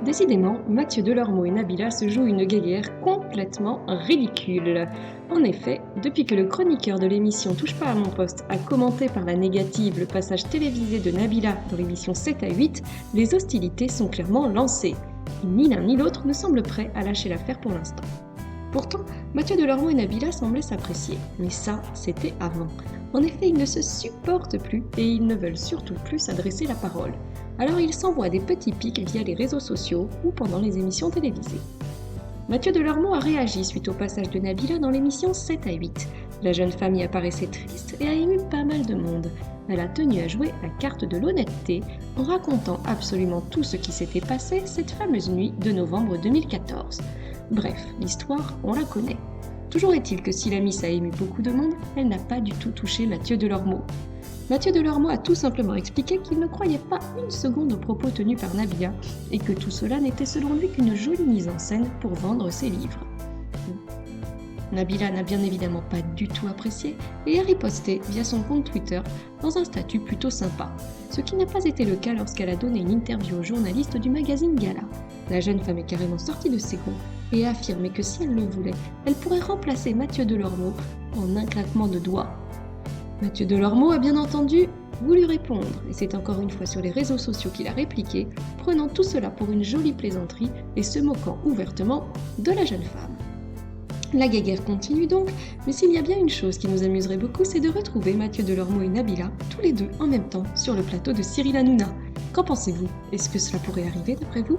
Décidément, Mathieu Delormeau et Nabila se jouent une guéguerre complètement ridicule. En effet, depuis que le chroniqueur de l'émission Touche pas à mon poste a commenté par la négative le passage télévisé de Nabila dans l'émission 7 à 8, les hostilités sont clairement lancées. Et ni l'un ni l'autre ne semblent prêts à lâcher l'affaire pour l'instant. Pourtant, Mathieu Delormeau et Nabila semblaient s'apprécier, mais ça, c'était avant. En effet, ils ne se supportent plus et ils ne veulent surtout plus s'adresser la parole. Alors ils s'envoient des petits pics via les réseaux sociaux ou pendant les émissions télévisées. Mathieu Delormeau a réagi suite au passage de Nabila dans l'émission 7 à 8. La jeune femme y apparaissait triste et a ému pas mal de monde. Elle a tenu à jouer la carte de l'honnêteté en racontant absolument tout ce qui s'était passé cette fameuse nuit de novembre 2014. Bref, l'histoire, on la connaît. Toujours est-il que si la miss a ému beaucoup de monde, elle n'a pas du tout touché Mathieu Delormeau. Mathieu Delormeau a tout simplement expliqué qu'il ne croyait pas une seconde aux propos tenus par Nabila et que tout cela n'était selon lui qu'une jolie mise en scène pour vendre ses livres. Nabila n'a bien évidemment pas du tout apprécié et a riposté via son compte Twitter dans un statut plutôt sympa, ce qui n'a pas été le cas lorsqu'elle a donné une interview aux journalistes du magazine Gala. La jeune femme est carrément sortie de ses gonds et a affirmé que si elle le voulait, elle pourrait remplacer Mathieu Delormeau en un claquement de doigts. Mathieu Delormeau a bien entendu voulu répondre, et c'est encore une fois sur les réseaux sociaux qu'il a répliqué, prenant tout cela pour une jolie plaisanterie et se moquant ouvertement de la jeune femme. La guéguerre continue donc, mais s'il y a bien une chose qui nous amuserait beaucoup, c'est de retrouver Mathieu Delormeau et Nabila, tous les deux en même temps, sur le plateau de Cyril Hanouna. Qu'en pensez-vous ? Est-ce que cela pourrait arriver d'après vous ?